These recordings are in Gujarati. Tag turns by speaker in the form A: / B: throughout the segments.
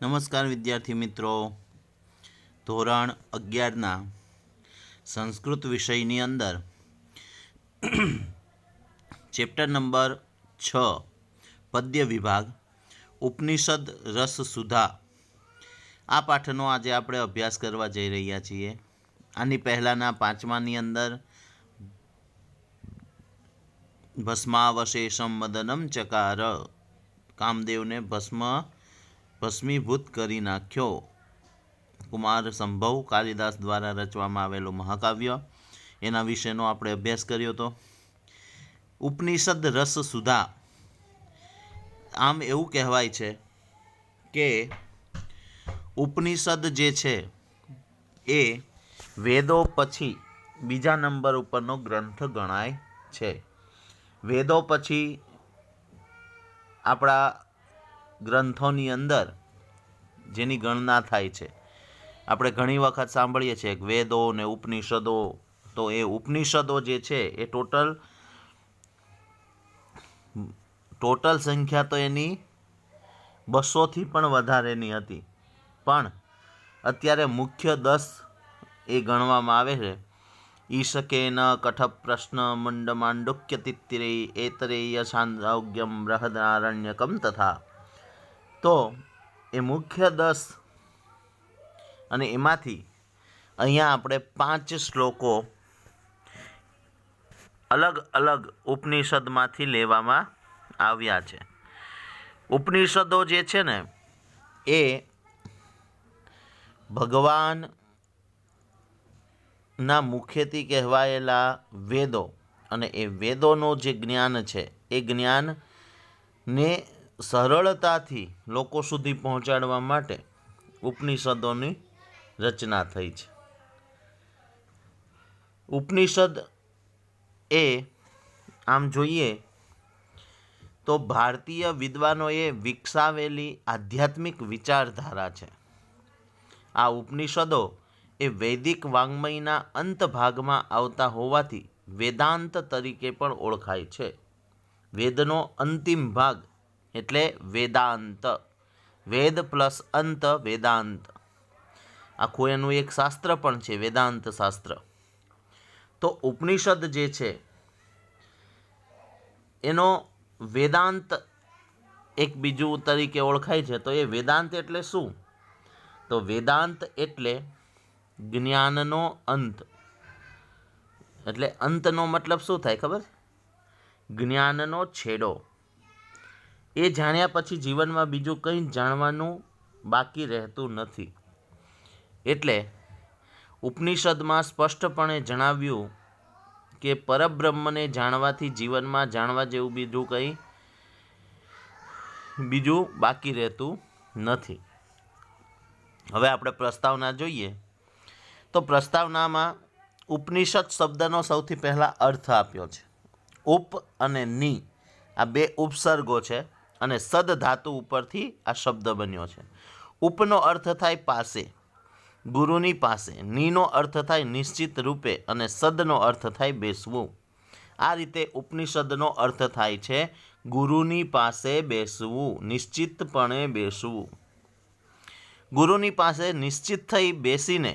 A: નમસ્કાર વિદ્યાર્થી મિત્રો. ધોરણ 11ના સંસ્કૃત વિષયની અંદર ચેપ્ટર નંબર 6 પદ્ય વિભાગ ઉપનિષદ રસ સુધા આ પાઠનો આજે આપણે અભ્યાસ કરવા જઈ રહ્યા છીએ. આની પહેલાંના પાંચમાની અંદર ભસ્માવશેષમ મદનમ ચકાર, કામદેવને ભસ્મીભૂત કરી નાખ્યો. કુમાર સંભવ કાલિદાસ દ્વારા રચવામાં આવેલું મહાકાવ્ય, એના વિશેનો આપણે અભ્યાસ કર્યો હતો. ઉપનિષદ રસ સુધા, આમ એવું કહેવાય છે કે ઉપનિષદ જે છે એ વેદો પછી બીજા નંબર ઉપરનો ગ્રંથ ગણાય છે. વેદો પછી આપણા ગ્રંથોની અંદર જેની ગણના થાય છે, આપણે ઘણી વખત સાંભળીએ છીએ કે વેદો ને ઉપનિષદો. તો એ ઉપનિષદો જે છે એ ટોટલ સંખ્યા તો એની 200થી પણ વધારેની હતી, પણ અત્યારે મુખ્ય 10 એ ગણવામાં આવે છે. ઈશકેન કઠ પ્રશ્ન મુંડમાંડુક્ય તિત્તિરે એતરેય છાંદોગ્યમ બૃહદારણ્યકમ તથા. તો એ મુખ્ય 10, અને એમાંથી અહીંયા આપણે 5 શ્લોકો અલગ અલગ ઉપનિષદમાંથી લેવામાં આવ્યા છે. ઉપનિષદો જે છે ને એ ભગવાનના મુખેથી કહેવાયેલા વેદો, અને એ વેદોનું જે જ્ઞાન છે એ જ્ઞાનને સરળતાથી લોકો સુધી પહોંચાડવા માટે ઉપનિષદોની રચના થઈ છે. ઉપનિષદ એ આમ જોઈએ તો ભારતીય વિદ્વાનોએ વિકસાવેલી આધ્યાત્મિક વિચારધારા છે. આ ઉપનિષદો એ વૈદિક વાङ्મયના અંત ભાગમાં આવતા હોવાથી વેદાંત તરીકે પણ ઓળખાય છે. વેદનો અંતિમ ભાગ એટલે વેદાંત. વેદ પ્લસ અંત વેદાંત, આખું એનું એક શાસ્ત્ર પણ છે, વેદાંત શાસ્ત્ર. તો ઉપનિષદ જે છે એનો વેદાંત એક બીજું તરીકે ઓળખાય છે. તો એ વેદાંત એટલે શું? તો વેદાંત એટલે જ્ઞાનનો અંત. એટલે અંતનો મતલબ શું થાય ખબર? જ્ઞાનનો છેડો. એ જાણ્યા પછી જીવનમાં બીજું કંઈ જાણવાનું બાકી રહેતું નથી. એટલે ઉપનિષદમાં સ્પષ્ટપણે જણાવ્યું કે પરબ્રહ્મને જાણવાથી જીવનમાં જાણવા જેવું બીજું બાકી રહેતું નથી. હવે આપણે પ્રસ્તાવના જોઈએ તો પ્રસ્તાવનામાં ઉપનિષદ શબ્દનો સૌથી પહેલાં અર્થ આપ્યો છે. ઉપ અને ની આ 2 ઉપસર્ગો છે, અને સદ ધાતુ ઉપરથી આ શબ્દ બન્યો છે. ઉપનો અર્થ થાય પાસે, ગુરુની પાસે. નીનો અર્થ થાય નિશ્ચિત રૂપે, અને સદનો અર્થ થાય બેસવું. આ રીતે ઉપનિષદનો અર્થ થાય છે ગુરુની પાસે બેસવું, નિશ્ચિતપણે બેસવું. ગુરુની પાસે નિશ્ચિત થઈ બેસીને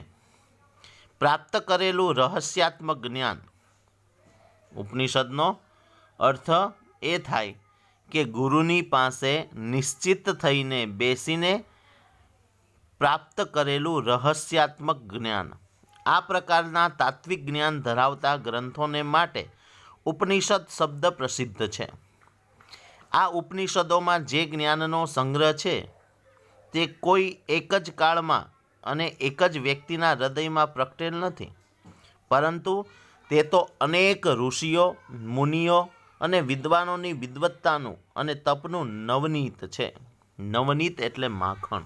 A: પ્રાપ્ત કરેલું રહસ્યાત્મક જ્ઞાન. ઉપનિષદનો અર્થ એ થાય કે ગુરુની પાસે નિશ્ચિત થઈને બેસીને પ્રાપ્ત કરેલું રહસ્યાત્મક જ્ઞાન. આ પ્રકારના તાત્વિક જ્ઞાન ધરાવતા ગ્રંથોને માટે ઉપનિષદ શબ્દ પ્રસિદ્ધ છે. આ ઉપનિષદોમાં જે જ્ઞાનનો સંગ્રહ છે તે કોઈ એક જ કાળમાં અને એક જ વ્યક્તિના હૃદયમાં પ્રગટેલ નથી, પરંતુ તે તો અનેક ઋષિઓ, મુનિઓ અને વિદ્વાનોની વિદ્વત્તાનું અને તપનું નવનીત છે. નવનીત એટલે માખણ.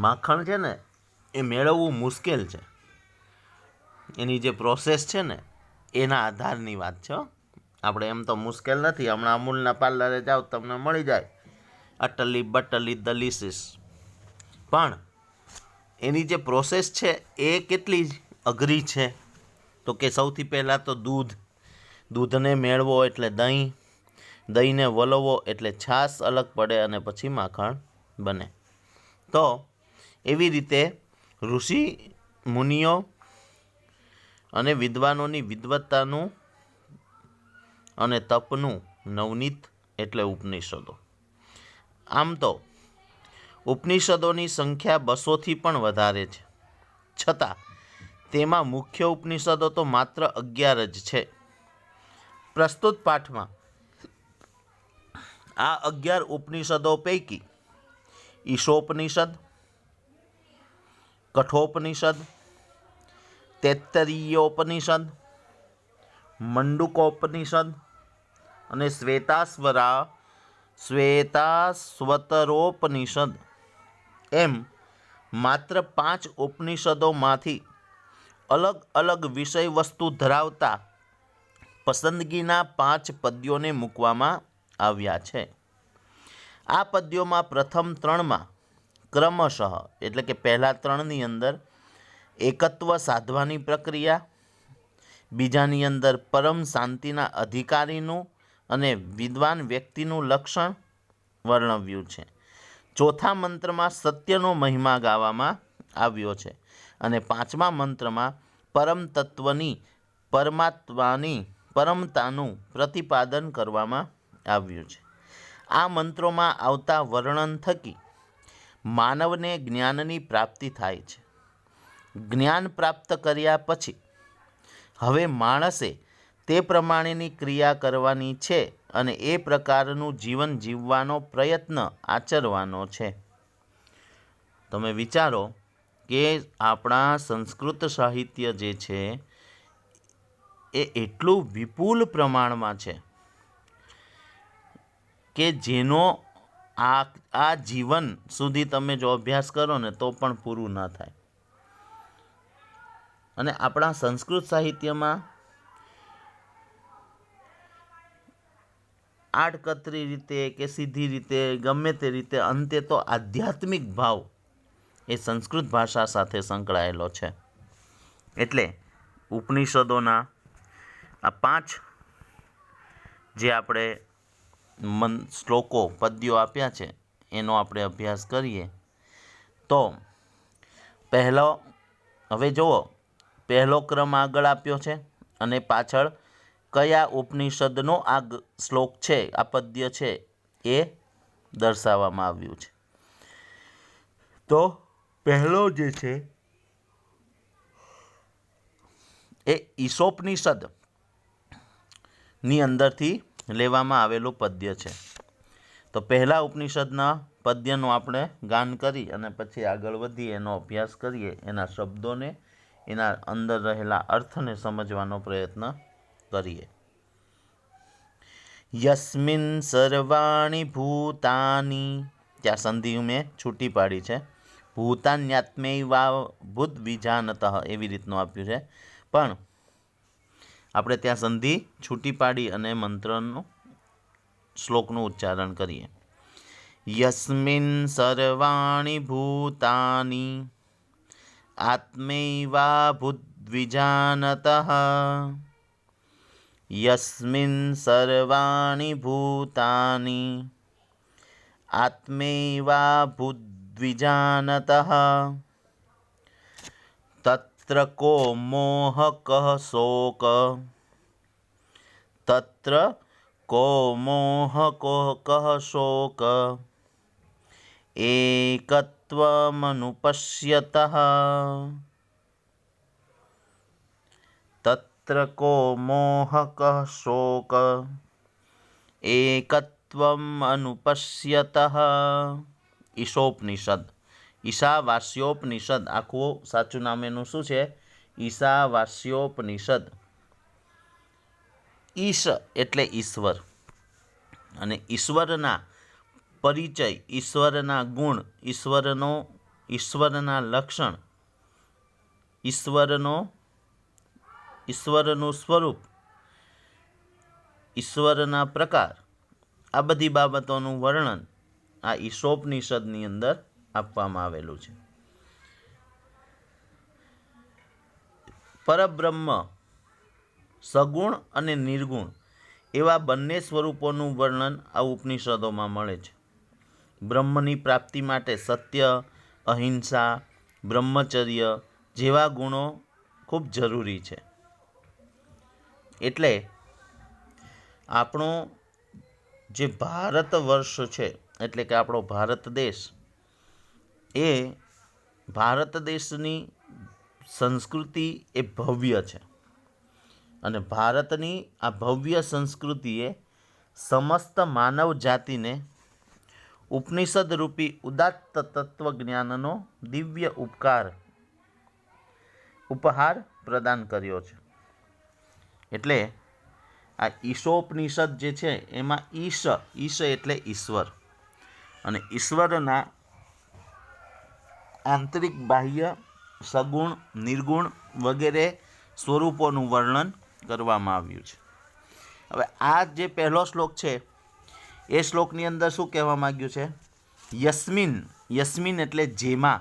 A: માખણ છે ને એ મેળવવું મુશ્કેલ છે. એની જે પ્રોસેસ છે ને એના આધારની વાત છે. આપણે એમ તો મુશ્કેલ નથી. હમણાં અમૂલના પાર્લરે જાઓ તમને મળી જાય અટલી બટલી દલીસીસ, પણ એની જે પ્રોસેસ છે એ કેટલી અઘરી છે. તો કે સૌથી પહેલાં તો દૂધને મેળવો એટલે દહીં, દહીંને વલોવો એટલે છાશ અલગ પડે અને પછી માખણ બને. તો એવી રીતે ઋષિ મુનિઓ અને વિદ્વાનોની વિદ્વત્તાનું અને તપનું નવનીત એટલે ઉપનિષદો. આમ તો ઉપનિષદોની સંખ્યા 200થી પણ વધારે છે, છતાં તેમાં મુખ્ય ઉપનિષદો તો માત્ર 11 જ છે. પ્રસ્તુત પાઠમાં આ 11 ઉપનિષદો પૈકી ઈશોપનિષદ, કઠોપનિષદ, તૈત્તરીયોપનિષદ, મંડુકોપનિષદ અને શ્વેતાશ્વતરોપનિષદ એમ માત્ર 5 ઉપનિષદોમાંથી અલગ અલગ વિષય વસ્તુ ધરાવતા પસંદગીના 5 પદ્યોને મૂકવામાં આવ્યા છે. આ પદ્યોમાં પ્રથમ 3માં ક્રમશઃ એટલે કે પહેલા 3ની અંદર એકત્વ સાધવાની પ્રક્રિયા, બીજાની અંદર પરમ શાંતિના અધિકારીનું અને વિદ્વાન વ્યક્તિનું લક્ષણ વર્ણવ્યું છે. ચોથા મંત્રમાં સત્યનો મહિમા ગાવામાં આવ્યો છે અને 5મા મંત્રમાં પરમ તત્વની પરમાત્માની પરમતાનું પ્રતિપાદન કરવામાં આવ્યું છે. આ મંત્રોમાં આવતા વર્ણન થકી માનવને જ્ઞાનની પ્રાપ્તિ થાય છે. જ્ઞાન પ્રાપ્ત કર્યા પછી હવે માણસે તે પ્રમાણેની ક્રિયા કરવાની છે અને એ પ્રકારનું જીવન જીવવાનો પ્રયત્ન આચરવાનો છે. તમે વિચારો કે આપણા સંસ્કૃત સાહિત્ય જે છે એ એટલું વિપુલ પ્રમાણમાં છે કે જેનો આ જીવન સુધી તમે જો અભ્યાસ કરો ને તો પણ પૂરું ન થાય. અને આપણા સંસ્કૃત સાહિત્યમાં આડકતરી રીતે કે સીધી રીતે ગમે તે રીતે અંતે તો આધ્યાત્મિક ભાવ એ સંસ્કૃત ભાષા સાથે સંકળાયેલો છે. એટલે ઉપનિષદોના આ 5 જે આપણે શ્લોકો પદ્યો આપ્યા છે એનો આપણે અભ્યાસ કરીએ તો હવે જુઓ, પહેલો ક્રમ આગળ આપ્યો છે અને પાછળ કયા ઉપનિષદનો આ શ્લોક છે, આ પદ્ય છે એ દર્શાવવામાં આવ્યું છે. તો પહેલો જે છે એ ઈશોપનિષદ ની અંદરથી લેવામાં આવેલું પદ્ય છે. તો પહેલા ઉપનિષદના પદ્યનું આપણે ગાન કરી અને પછી આગળ વધી એનો અભ્યાસ કરીએ, એના શબ્દોને, એના અંદર રહેલા અર્થને સમજવાનો પ્રયત્ન કરીએ. યસ્મિન સર્વાણી ભૂતાની, ત્યાં સંધિ મેં છૂટી પાડી છે, ભૂતાન્યાત્મૈવા ભૂત વિજાનતઃ એવી રીતનું આપ્યું છે, પણ આપણે ત્યાં સંધિ છૂટી પાડી અને મંત્રનું શ્લોકનું ઉચ્ચારણ કરીએ. યસ્મિન સર્વાણી ભૂતાની આત્મૈવા ભૂદ્વિજાનતઃ, યસ્મિન સર્વાણી ભૂતાની આત્મૈવા ભૂદ્વિજાનતઃ, તત્ર કો મોહ કઃ શોક, તત્ર કો મોહ કઃ શોક, એકત્વમનુપશ્યતઃ, તત્ર કો મોહ કઃ શોક, એકત્વમનુપશ્યતઃ. ઈશોપનિષદ, ઈશાવાસ્યોપનિષદ, આખું સાચું નામ એનું શું છે? ઈશાવાસ્યોપનિષદ. ઈશ એટલે ઈશ્વર અને ઈશ્વરના પરિચય, ઈશ્વરના ગુણ, ઈશ્વરના લક્ષણ, ઈશ્વરનું સ્વરૂપ, ઈશ્વરના પ્રકાર, આ બધી બાબતોનું વર્ણન આ ઈશોપનિષદની અંદર આપવામાં આવેલું છે. પરબ્રહ્મ સગુણ અને નિર્ગુણ એવા બંને સ્વરૂપોનું વર્ણન આ ઉપનિષદોમાં મળે છે. બ્રહ્મની પ્રાપ્તિ માટે સત્ય, અહિંસા, બ્રહ્મચર્ય જેવા ગુણો ખૂબ જરૂરી છે. એટલે આપણો જે ભારત વર્ષ છે, એટલે કે આપણો ભારત દેશ, એ ભારત દેશની સંસ્કૃતિ એ ભવ્ય છે અને ભારતની આ ભવ્ય સંસ્કૃતિએ સમસ્ત માનવ જાતિને ઉપનિષદ રૂપી ઉદાત્ત તત્વજ્ઞાનનો દિવ્ય ઉપહાર પ્રદાન કર્યો છે. એટલે આ ઈશોપનિષદ જે છે એમાં ઈશ એટલે ઈશ્વર, અને ઈશ્વરના આંતરિક, બાહ્ય, સગુણ, નિર્ગુણ વગેરે સ્વરૂપોનું વર્ણન કરવામાં આવ્યું છે. હવે આ જે પહેલો શ્લોક છે એ શ્લોકની અંદર શું કહેવા માગ્યું છે? યસ્મિન એટલે જેમાં,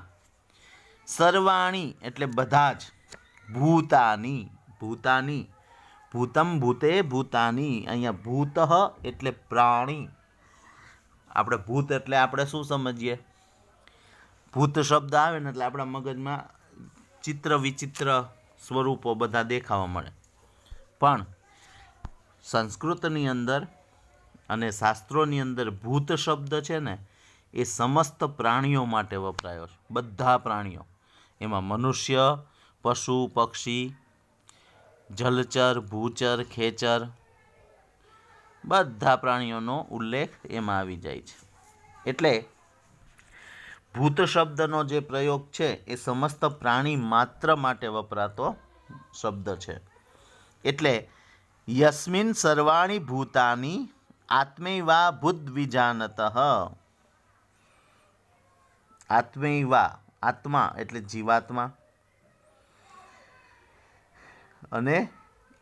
A: સર્વાણી એટલે બધા જ, ભૂતાની ભૂતમ ભૂતે ભૂતાની, અહીંયા ભૂત એટલે પ્રાણી. આપણે ભૂત એટલે આપણે શું સમજીએ? ભૂત શબ્દ આવે ને એટલે આપણા મગજમાં ચિત્ર વિચિત્ર સ્વરૂપો બધા દેખાવા મળે, પણ સંસ્કૃતની અંદર અને શાસ્ત્રોની અંદર ભૂત શબ્દ છે ને એ સમસ્ત પ્રાણીઓ માટે વપરાયો છે. બધા પ્રાણીઓ, એમાં મનુષ્ય, પશુ, પક્ષી, જલચર, ભૂચર, ખેચર, બધા પ્રાણીઓનો ઉલ્લેખ એમાં આવી જાય છે. એટલે ભૂત શબ્દનો જે પ્રયોગ છે એ સમસ્ત પ્રાણી માત્ર માટે વપરાતો શબ્દ છે. એટલે યસ્મિન સર્વાણી ભૂતાની આત્મૈવા ભૂદ્વિજાનતઃ. આત્મૈવા, આત્મા એટલે જીવાત્મા, અને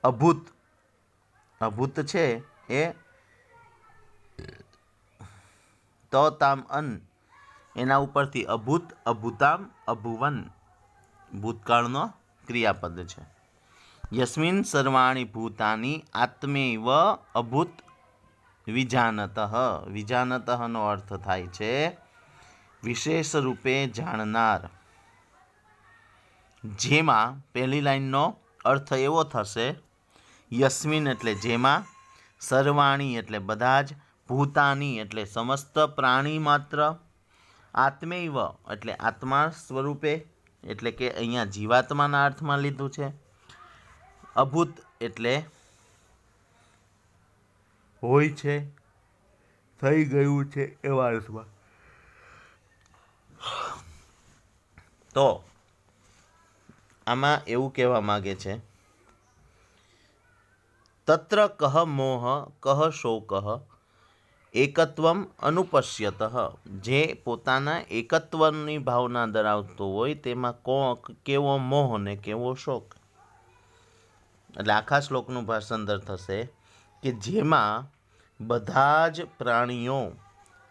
A: અભૂત છે એ તામ અન, એના ઉપરથી અભૂત, અભૂતામ, અભુવન ભૂતકાળનો ક્રિયાપદ છે. યસ્મિન સર્વાણી ભૂતાની આત્મૈવ અભૂત વિજાનતઃ. વિજાનતઃનો અર્થ થાય છે વિશેષ રૂપે જાણનાર. જેમાં પહેલી લાઈનનો અર્થ એવો થશે, યસ્મિન એટલે જેમાં, સર્વાણી એટલે બધા જ, ભૂતાની એટલે સમસ્ત પ્રાણી માત્ર, આત્મૈવ એટલે આત્મા સ્વરૂપે, એટલે કે અહીંયા જીવાત્માના અર્થમાં લીધું છે, અભૂત એટલે હોય છે, થઈ ગયું છે એવા અર્થમાં. તો આમાં એવું કહેવા માગે છે, તત્ર કહ મોહ કહ શોક એકત્વમ અનુપશ્યતઃ. જે પોતાના એકત્વની ભાવના ધરાવતો હોય તેમાં કેવો મોહ ને કેવો શોક. એટલે આખા શ્લોકનું ભાષાંતર થશે કે જેમાં બધા જ પ્રાણીઓ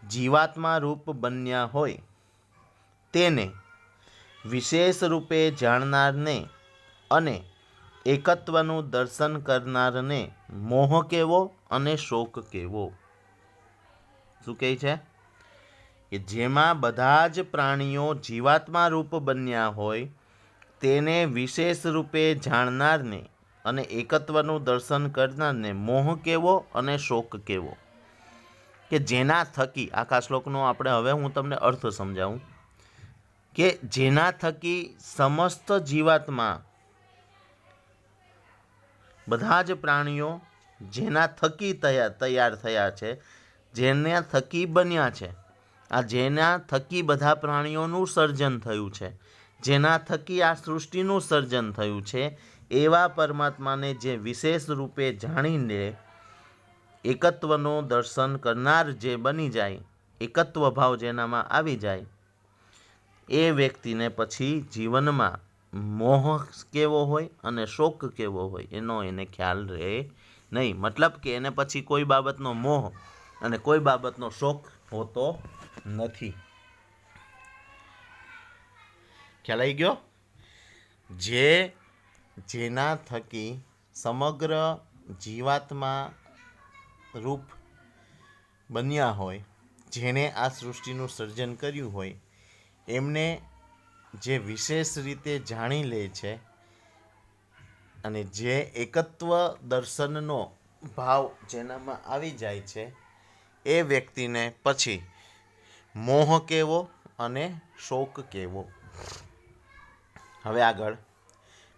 A: જીવાત્મા રૂપ બન્યા હોય તેને વિશેષ રૂપે જાણનારને અને એકત્વનું દર્શન કરનારને મોહ કેવો અને શોક કેવો. શું કહે છે? કે જેમાં બધા જ પ્રાણીઓ જીવાત્મા રૂપ બન્યા હોય તેને વિશેષ રૂપે જાણનારને અને એકત્વનું દર્શન કરનારને મોહ કેવો અને શોક કેવો. કે જેના થકી, આખા શ્લોકનો આપણે હવે હું તમને અર્થ સમજાવું, કે જેના થકી સમસ્ત જીવાત્મા, બધા જ પ્રાણીઓ જેના થકી તૈયાર થયા છે, જેના થકી બન્યા છે, આ જેના થકી બધા પ્રાણીઓનું સર્જન થયું છે, જેના થકી આ સૃષ્ટિનું સર્જન થયું છે, એવા પરમાત્માને જે વિશેષ રૂપે જાણીને એકત્વનું દર્શન કરનાર જે બની જાય, એકત્વ ભાવ જેનામાં આવી જાય, એ વ્યક્તિને પછી જીવનમાં મોહ કેવો હોય અને શોક કેવો હોય એનો એને ખ્યાલ રહે નહીં. મતલબ કે એને પછી કોઈ બાબતનો મોહ અને કોઈ બાબતનો શોક હોતો નથી. ખ્યાલ આવી ગયો? જેના થકી સમગ્ર જીવાત્મા રૂપ બન્યા હોય, જેણે આ સૃષ્ટિનું સર્જન કર્યું હોય, એમને જે વિશેષ રીતે જાણી લે છે અને જે એકત્વ દર્શનનો ભાવ જેનામાં આવી જાય છે, એ વ્યક્તિને પછી મોહ કહેવો અને શોક કહેવો. હવે આગળ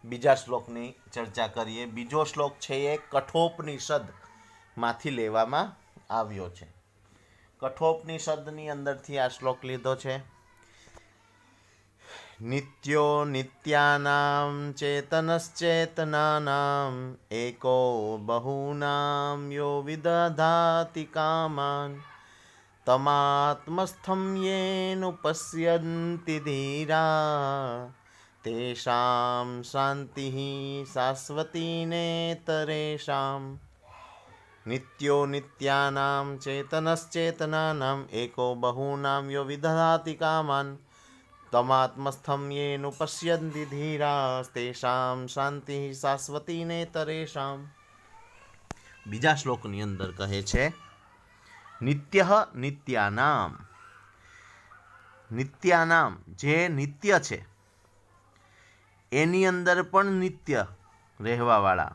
A: બીજા શ્લોકની ચર્ચા કરીએ. બીજો શ્લોક છે એ કઠોપનિષદમાંથી લેવામાં આવ્યો છે. કઠોપનિષદની અંદરથી આ શ્લોક લીધો છે. નિત્યો નિત્યાનામ ચેતનશ્ચેતનાનામ એકો બહૂનામ યો વિદધાતિ કામાન તમાત્મસ્થં યેનુપશ્યન્તિ ધીરા તેષાં શાંતિઃ શાશ્વતી નેતરેષાં. નિત્યો નિત્યાનામ ચેતનશ્ચેતનાનામ એકો બહૂનામ યો વિદધાતિ કામાન તમાત્મસ્થં યેનુપશ્યન્તિ ધીરા તેષાં શાંતિઃ શાશ્વતી નેતરેષાં. બીજા શ્લોકની અંદર કહે છે નિત્યઃ નિત્યાનામ. નિત્યાનામ જે નિત્ય છે એની અંદર પણ નિત્ય રહેવાવાળા.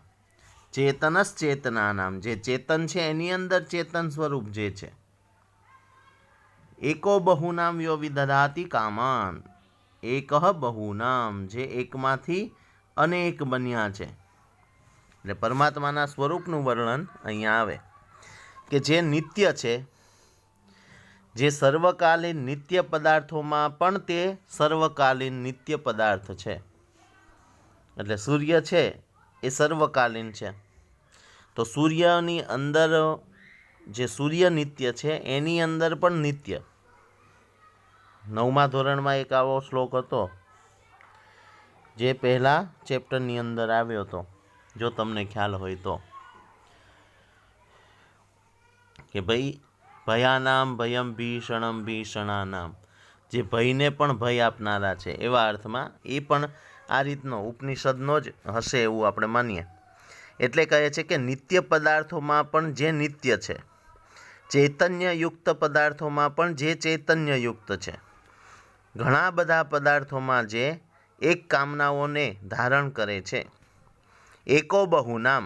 A: ચેતનશ્ચેતનાનામ જે ચેતન છે એની અંદર ચેતન સ્વરૂપ જે છે. એકો બહુનામ યો વિદધાતિ કામાન. એકઃ બહુનામ જે એકમાંથી અનેક બન્યા છે. એટલે પરમાત્માના સ્વરૂપનું વર્ણન અહીંયા આવે કે જે નિત્ય છે, જે સર્વકાલીન નિત્ય પદાર્થોમાં પણ તે સર્વકાલીન નિત્ય પદાર્થ છે. એટલે સૂર્ય છે એ સર્વકાલીન છે, તો સૂર્યની અંદર જે સૂર્ય નિત્ય છે એની અંદર પણ નિત્ય. 9મા ધોરણમાં એક આવો શ્લોક હતો જે પહેલા ચેપ્ટરની અંદર આવ્યો હતો, જો તમને ખ્યાલ હોય તો, કે ભાઈ ભયાનામ ભયમ ભીષણમ ભીષણાનામ, જે ભયને પણ ભય આપનારા છે, એવા અર્થમાં એ પણ આ રીતનો ઉપનિષદનો જ હશે એવું આપણે માનીએ. એટલે કહે છે કે નિત્ય પદાર્થોમાં પણ જે નિત્ય છે, ચૈતન્યયુક્ત પદાર્થોમાં પણ જે ચૈતન્યયુક્ત છે, ઘણા બધા પદાર્થોમાં જે એક કામનાઓને ધારણ કરે છે. એકો બહુનામ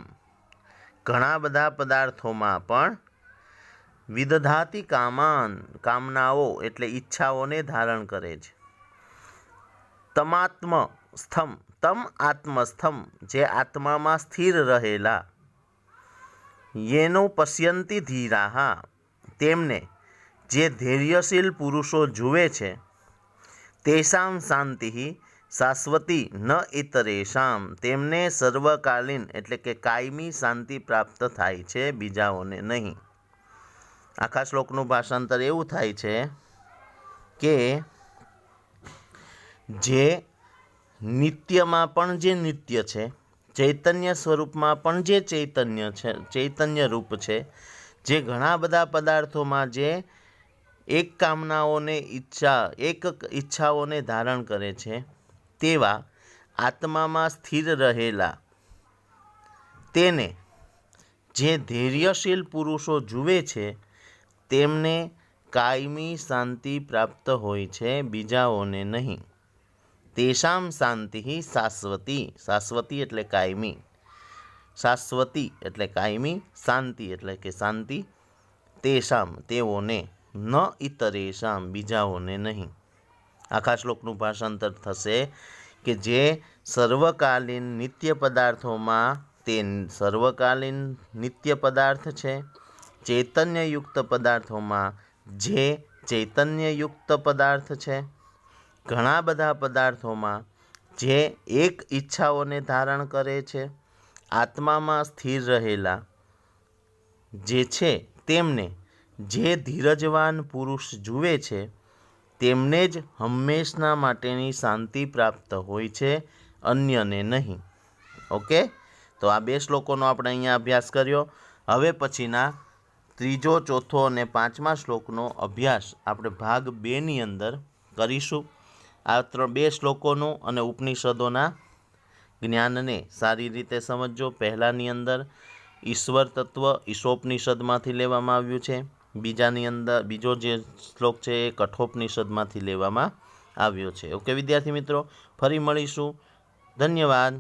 A: ઘણા બધા પદાર્થોમાં પણ વિદધાતિ કામાન કામનાઓ એટલે ઈચ્છાઓને ધારણ કરે છે. તમ આત્મસ્થમ જે આત્મામાં સ્થિર રહેલા. યેનો પશ્યંતિ ધીરાહા તેમને જે ધૈર્યશીલ પુરુષો જુએ છે. તેષાં શાંતિ શાશ્વતી ન ઇતરેષાં તેમને સર્વકાલીન એટલે કે કાયમી શાંતિ પ્રાપ્ત થાય છે, બીજાઓને નહીં. આખા શ્લોકનું ભાષાંતર એવું થાય છે કે જે નિત્યમાં પણ જે નિત્ય છે, ચૈતન્ય સ્વરૂપમાં પણ જે ચૈતન્ય છે, ચૈતન્ય રૂપ છે, જે ઘણા બધા પદાર્થોમાં જે એક કામનાઓને એક ઈચ્છાઓને ધારણ કરે છે, તેવા આત્મામાં સ્થિર રહેલા તેને જે ધૈર્યશીલ પુરુષો જુએ છે તેમને કાયમી શાંતિ પ્રાપ્ત હોય છે, બીજાઓને નહીં. તેષાં શાંતિ શાશ્વતી, શાશ્વતી એટલે કાયમી, શાશ્વતી એટલે કાયમી, શાંતિ એટલે કે શાંતિ, તેષાં તેઓને, ન ઇતરેષાં બીજાઓને નહીં. આખા શ્લોકનું ભાષાંતર થશે કે જે સર્વકાલીન નિત્ય પદાર્થોમાં તે સર્વકાલીન નિત્ય પદાર્થ છે, ચૈતન્યયુક્ત પદાર્થોમાં જે ચૈતન્યયુક્ત પદાર્થ છે, ઘણા બધા પદાર્થોમાં જે એક ઈચ્છાઓને ધારણ કરે છે, આત્મામાં સ્થિર રહેલા જે છે તેમને જે ધીરજવાન પુરુષ જુએ છે તેમને જ હંમેશના માટેની શાંતિ પ્રાપ્ત હોય છે, અન્યને નહીં. ઓકે, તો આ 2 શ્લોકોનો આપણે અહીંયા અભ્યાસ કર્યો. હવે પછીના 3, 4 અને 5મા શ્લોકનો અભ્યાસ આપણે ભાગ 2ની અંદર કરીશું. આ 2 શ્લોકોનું અને ઉપનિષદોના જ્ઞાનને સારી રીતે સમજજો. પહેલાંની અંદર ઈશ્વર તત્વ ઈશોપનિષદમાંથી લેવામાં આવ્યું છે. બીજો જે શ્લોક છે એ કઠોપનિષદમાંથી લેવામાં આવ્યો છે. ઓકે વિદ્યાર્થી મિત્રો, ફરી મળીશું. ધન્યવાદ.